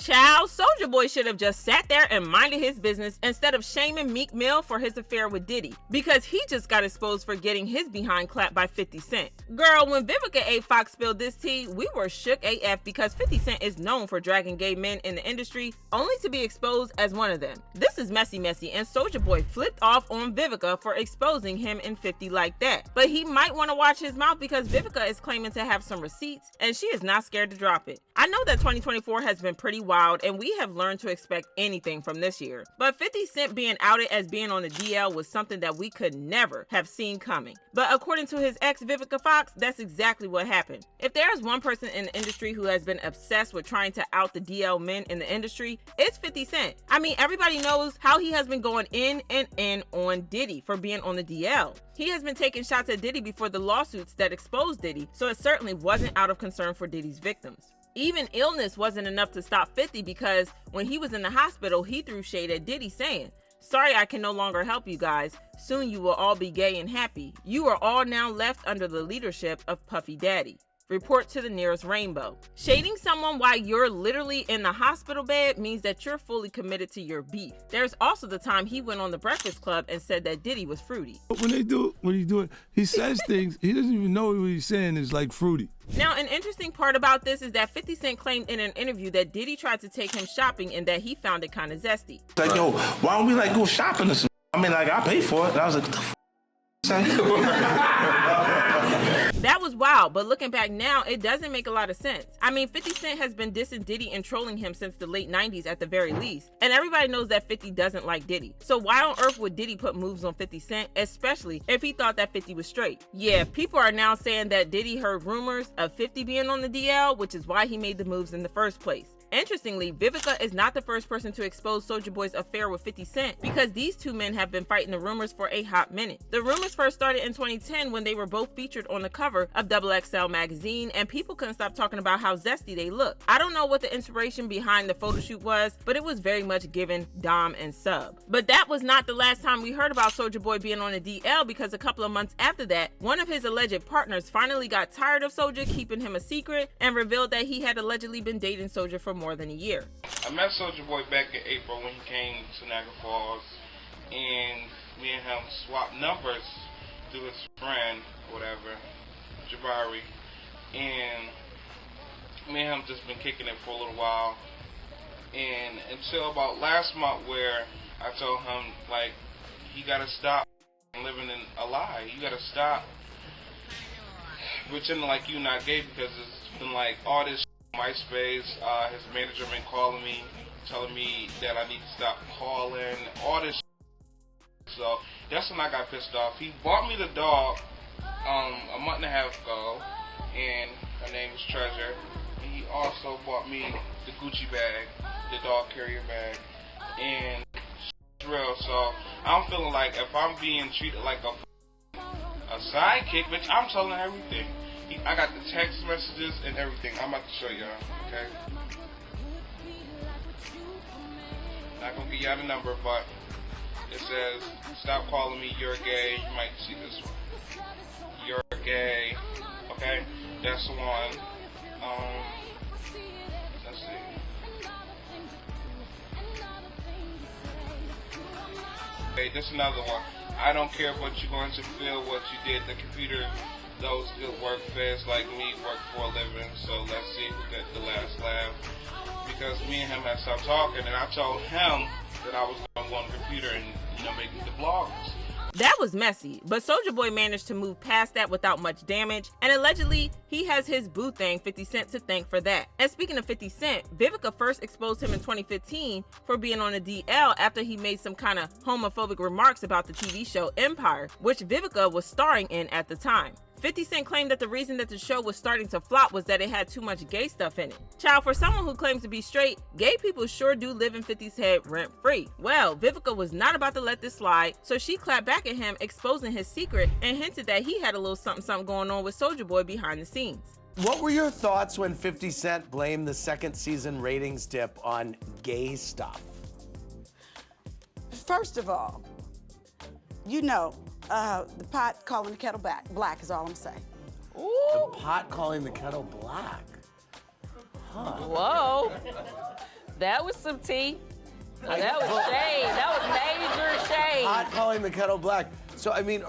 Child, Soulja Boy should have just sat there and minded his business instead of shaming Meek Mill for his affair with Diddy, because he just got exposed for getting his behind clapped by 50 Cent. Girl, when Vivica A. Fox spilled this tea, we were shook AF because 50 Cent is known for dragging gay men in the industry only to be exposed as one of them. This is messy, and Soulja Boy flipped off on Vivica for exposing him and 50 like that. But he might want to watch his mouth because Vivica is claiming to have some receipts and she is not scared to drop it. I know that 2024 has been pretty wild and we have learned to expect anything from this year, but 50 Cent being outed as being on the DL was something that we could never have seen coming. But according to his ex Vivica Fox, that's exactly what happened. If there's one person in the industry who has been obsessed with trying to out the DL men in the industry, it's 50 Cent. I mean, everybody knows how he has been going in and in on Diddy for being on the DL. He has been taking shots at Diddy before the lawsuits that exposed Diddy, so it certainly wasn't out of concern for Diddy's victims. Even illness wasn't enough to stop 50 because when he was in the hospital, he threw shade at Diddy saying, "Sorry, I can no longer help you guys. Soon you will all be gay and happy. You are all now left under the leadership of Puffy Daddy. Report to the nearest rainbow." Shading someone while you're literally in the hospital bed means that you're fully committed to your beef. There's also the time he went on the Breakfast Club and said that Diddy was fruity. When he do it, he says things, he doesn't even know what he's saying is like fruity. Now, an interesting part about this is that 50 Cent claimed in an interview that Diddy tried to take him shopping and that he found it kind of zesty. Like, yo, why don't we like go shopping or something? I mean, like, I pay for it. And I was like, what the That was wild, but looking back now, it doesn't make a lot of sense. I mean, 50 Cent has been dissing Diddy and trolling him since the late 90s at the very least, and everybody knows that 50 doesn't like Diddy. So why on earth would Diddy put moves on 50 Cent, especially if he thought that 50 was straight? Yeah, people are now saying that Diddy heard rumors of 50 being on the DL, which is why he made the moves in the first place. Interestingly, Vivica is not the first person to expose Soulja Boy's affair with 50 Cent because these two men have been fighting the rumors for a hot minute. The rumors first started in 2010 when they were both featured on the cover of XXL magazine and people couldn't stop talking about how zesty they look. I don't know what the inspiration behind the photo shoot was, but it was very much given Dom and Sub. But that was not the last time we heard about Soulja Boy being on a DL because a couple of months after that, one of his alleged partners finally got tired of Soulja keeping him a secret and revealed that he had allegedly been dating Soulja for more than a year. I met Soulja Boy back in April when he came to Niagara Falls, and me and him swapped numbers through his friend, whatever, Jaguar Wright, and me and him just been kicking it for a little while, and until about last month where I told him, like, he gotta stop living in a lie. You gotta stop pretending like you not gay because it's been like all this MySpace, his manager been calling me, telling me that I need to stop calling, all this so that's when I got pissed off. He bought me the dog a month and a half ago, and her name is Treasure. He also bought me the Gucci bag, the dog carrier bag, and it's real, so I'm feeling like if I'm being treated like a sidekick, bitch, I'm telling everything. I got the text messages and everything. I'm about to show y'all, okay? Not gonna give y'all the number, but it says, "Stop calling me, you're gay." You might see this one. You're gay, okay? That's the one. Let's see. Okay, this is another one. "I don't care what you're going to feel, what you did. The computer, those good work fast like me work for a living, so let's see who got the last laugh." Because me and him had stopped talking, and I told him that I was going to go on the computer and, make the blogs. That was messy, but Soulja Boy managed to move past that without much damage, and allegedly, he has his boo thing 50 Cent to thank for that. And speaking of 50 Cent, Vivica first exposed him in 2015 for being on a DL after he made some kind of homophobic remarks about the TV show Empire, which Vivica was starring in at the time. 50 Cent claimed that the reason that the show was starting to flop was that it had too much gay stuff in it. Child, for someone who claims to be straight, gay people sure do live in 50's head rent-free. Well, Vivica was not about to let this slide, so she clapped back at him, exposing his secret, and hinted that he had a little something going on with Soulja Boy behind the scenes. What were your thoughts when 50 Cent blamed the second season ratings dip on gay stuff? First of all, the pot calling the kettle black is all I'm saying. Ooh. The pot calling the kettle black. Huh. Whoa. That was some tea. That was shade. That was major shade. Hot calling the kettle black. So I mean,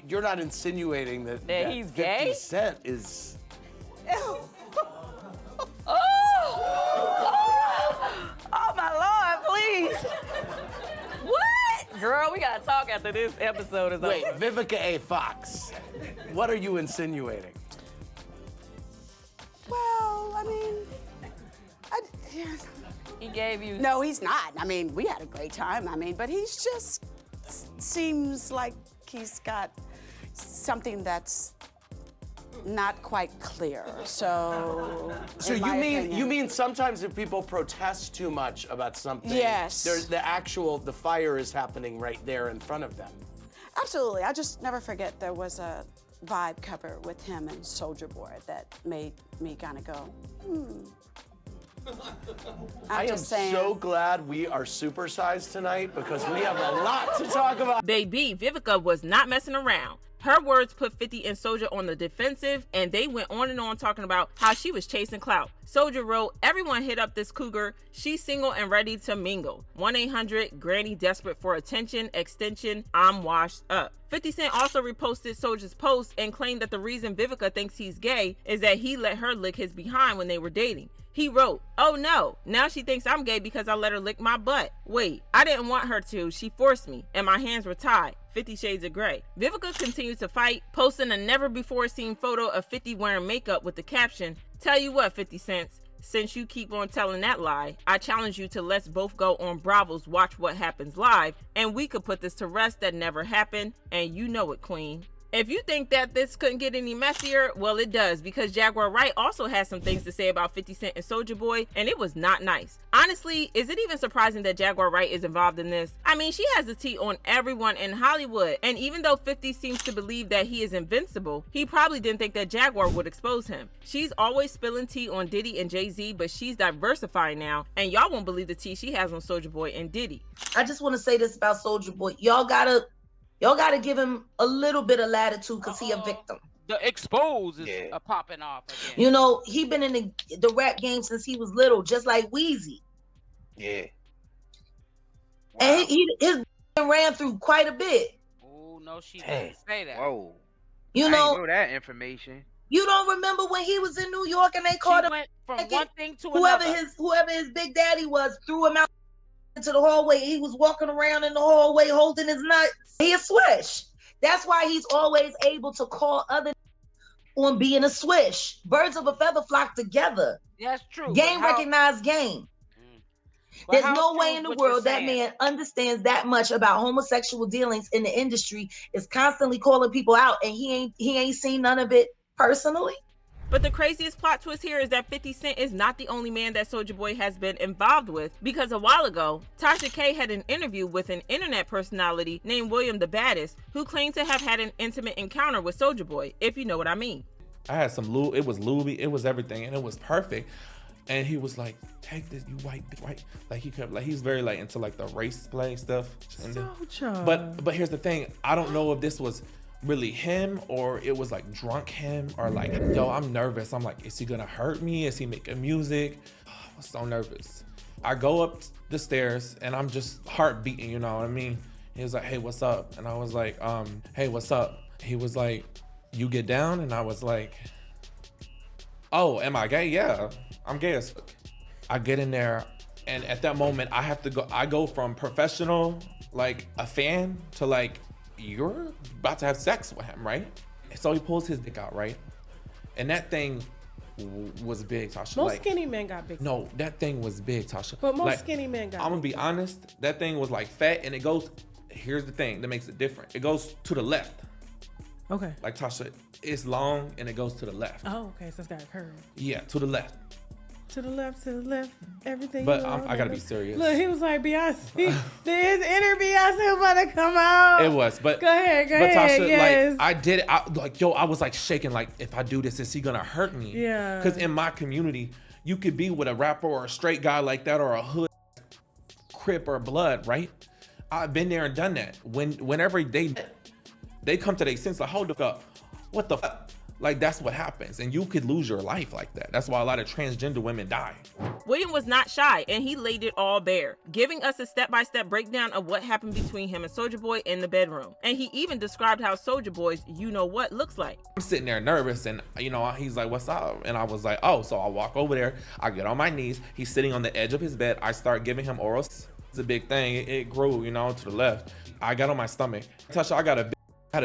you're not insinuating that he's 50 gay? Cent is. Oh my Lord, please. What? Girl, we gotta talk after this episode is Wait, over. Vivica A. Fox, what are you insinuating? Well, I mean, He gave you. no, he's not. I mean, we had a great time. I mean, but he's just seems like he's got something that's not quite clear. So in my opinion- you mean sometimes if people protest too much about something, Yes. there's the fire is happening right there in front of them. Absolutely. I just never forget there was a Vibe cover with him and Soulja Boy that made me kind of go, I am just saying. so glad we are supersized tonight because we have a lot to talk about. Baby, Vivica was not messing around. Her words put 50 and Soulja on the defensive, and they went on and on talking about how she was chasing clout. Soulja wrote, "Everyone hit up this cougar. She's single and ready to mingle. 1-800-Granny desperate for attention, extension, I'm washed up." 50 Cent also reposted Soulja's post and claimed that the reason Vivica thinks he's gay is that he let her lick his behind when they were dating. He wrote, "Oh no, now she thinks I'm gay because I let her lick my butt. Wait, I didn't want her to, she forced me, and my hands were tied. 50 Shades of Grey." Vivica continued to fight, posting a never before seen photo of 50 wearing makeup with the caption, "Tell you what, 50 Cents, since you keep on telling that lie, I challenge you to let's both go on Bravo's Watch What Happens Live, and we could put this to rest that never happened, and you know it, queen." If you think that this couldn't get any messier, well, it does, because Jaguar Wright also has some things to say about 50 Cent and Soulja Boy, and it was not nice. Honestly, is it even surprising that Jaguar Wright is involved in this? I mean, she has the tea on everyone in Hollywood, and even though 50 seems to believe that he is invincible, he probably didn't think that Jaguar would expose him. She's always spilling tea on Diddy and Jay-Z, but she's diversifying now, and y'all won't believe the tea she has on Soulja Boy and Diddy. I just want to say this about Soulja Boy. Y'all gotta give him a little bit of latitude because he a victim. The expose is popping off again. You know, he been in the rap game since he was little, just like Weezy. Yeah. Wow. And his ran through quite a bit. Oh no, she didn't say that. Whoa. You I know didn't know that information. You don't remember when he was in New York and they called him from one thing to whoever another. his big daddy was threw him out into the hallway. He was walking around in the hallway holding his nuts. He a swish. That's why he's always able to call other on being a swish. Birds of a feather flock together. That's true. Game recognized game. There's no way in the world that man understands that much about homosexual dealings in the industry, is constantly calling people out, and he ain't seen none of it personally. But the craziest plot twist here is that 50 Cent is not the only man that Soulja Boy has been involved with, because a while ago, Tasha K had an interview with an internet personality named William the Baddest, who claimed to have had an intimate encounter with Soulja Boy, if you know what I mean. I had some lube, it was lubey, it was everything, and it was perfect. And he was like, "Take this, you white bitch," right? Like he kept, like he's very like into like the race play stuff. And then, but here's the thing, I don't know if this was really him or it was like drunk him or like, yo, I'm nervous. I'm like, is he gonna hurt me? Is he making music? I was so nervous. I go up the stairs and I'm just heart beating, you know what I mean? He was like, "Hey, what's up?" And I was like, "Hey, what's up?" He was like, "You get down?" And I was like, "Oh, am I gay? Yeah, I'm gay as fuck." I get in there and at that moment I go from professional, like a fan, to like, you're about to have sex with him, right? So he pulls his dick out, right? And that thing was big, Tasha. Most skinny men got big. No, that thing was big, Tasha. But most skinny men got I'm gonna be honest, that thing was like fat, and it goes, here's the thing that makes it different. It goes to the left. Okay. Like Tasha, it's long and it goes to the left. Oh, okay, so it's got a curve. Yeah, to the left. To the left, everything. But I gotta be serious. Look, he was like, Beyonce, his inner Beyonce about to come out. It was, but go ahead, Tasha, yes. like I did it, I was like shaking, like, if I do this, is he gonna hurt me? Yeah. Because in my community, you could be with a rapper or a straight guy like that or a hood Crip or Blood, right? I've been there and done that. Whenever they come to their sense, like, hold the fuck, what the fuck? Like, that's what happens. And you could lose your life like that. That's why a lot of transgender women die. William was not shy, and he laid it all bare, giving us a step-by-step breakdown of what happened between him and Soulja Boy in the bedroom. And he even described how Soulja Boy's you-know-what looks like. I'm sitting there nervous, and you know, he's like, what's up? And I was like, oh. So I walk over there, I get on my knees, he's sitting on the edge of his bed, I start giving him oral. It's a big thing, it grew, you know, to the left. I got on my stomach. Tasha, I got a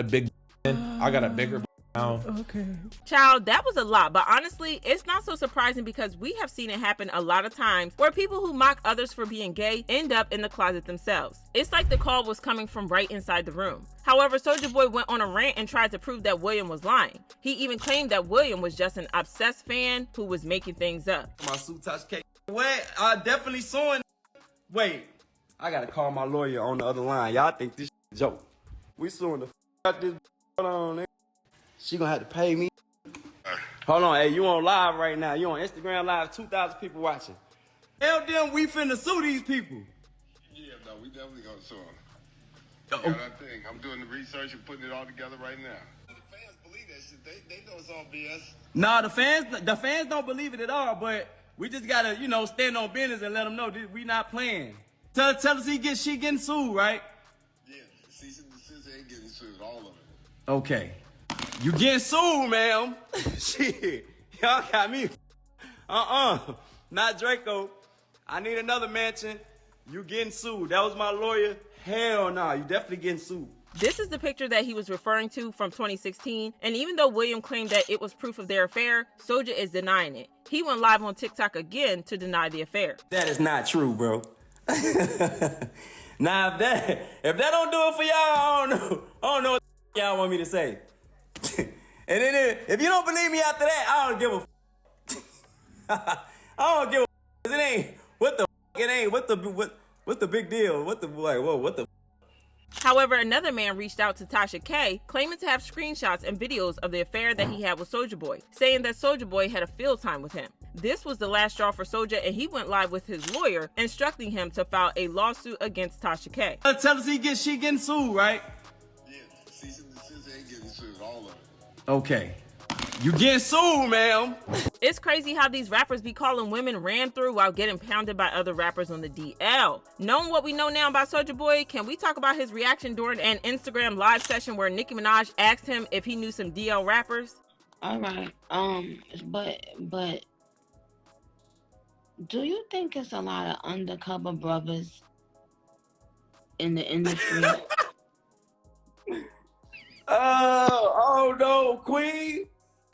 big I got a bigger now. Okay. Child, that was a lot, but honestly, it's not so surprising because we have seen it happen a lot of times where people who mock others for being gay end up in the closet themselves. It's like the call was coming from right inside the room. However, Soulja Boy went on a rant and tried to prove that William was lying. He even claimed that William was just an obsessed fan who was making things up. My suit touch cake. Wait, I definitely suing. Wait, I gotta call my lawyer on the other line. Y'all think this a joke. We suing the out this on there. She gonna have to pay me. Hold on, hey, you on live right now. You on Instagram live, 2,000 people watching. Tell them we finna sue these people. Yeah, no, we definitely gonna sue them. Yeah, that thing. I'm doing the research and putting it all together right now. The fans believe that shit. They know it's all BS. Nah, the fans don't believe it at all, but we just gotta, you know, stand on business and let them know that we not playing. Tell us she getting sued, right? Yeah, cease and desist ain't getting sued, all of it. Okay. You getting sued, ma'am. Shit. Y'all got me. Not Draco. I need another mansion. You getting sued. That was my lawyer. Hell nah, you definitely getting sued. This is the picture that he was referring to from 2016, and even though William claimed that it was proof of their affair, Soulja is denying it. He went live on TikTok again to deny the affair. That is not true, bro. Nah, if that don't do it for y'all, I don't know what y'all want me to say. And then if you don't believe me after that, I don't give a I don't give a it ain't what the it ain't what's the big deal? What the However, another man reached out to Tasha K, claiming to have screenshots and videos of the affair that he had with Soulja Boy, saying that Soulja Boy had a field time with him. This was the last straw for Soulja, and he went live with his lawyer, instructing him to file a lawsuit against Tasha K. Tell us she getting sued, right? Yeah, cease and desist ain't getting sued, all of it. Okay. You getting sued, ma'am. It's crazy how these rappers be calling women ran through while getting pounded by other rappers on the DL. Knowing what we know now about Soulja Boy, can we talk about his reaction during an Instagram live session where Nicki Minaj asked him if he knew some DL rappers? All right. But do you think it's a lot of undercover brothers in the industry? Oh no, Queen.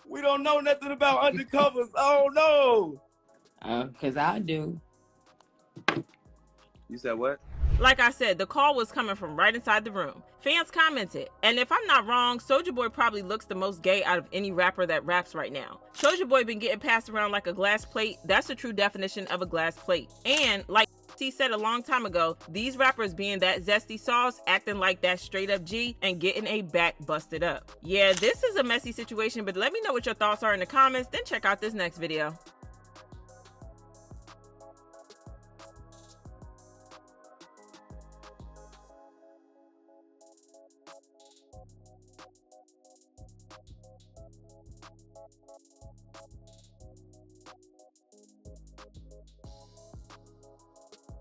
We don't know nothing about undercovers. Oh no. Cause I do. You said what? Like I said, the call was coming from right inside the room. Fans commented, and if I'm not wrong, Soulja Boy probably looks the most gay out of any rapper that raps right now. Soulja Boy been getting passed around like a glass plate. That's the true definition of a glass plate. And like he said a long time ago, these rappers being that zesty sauce, acting like that straight up G, and getting a back busted up. Yeah, this is a messy situation, but let me know what your thoughts are in the comments, then check out this next video.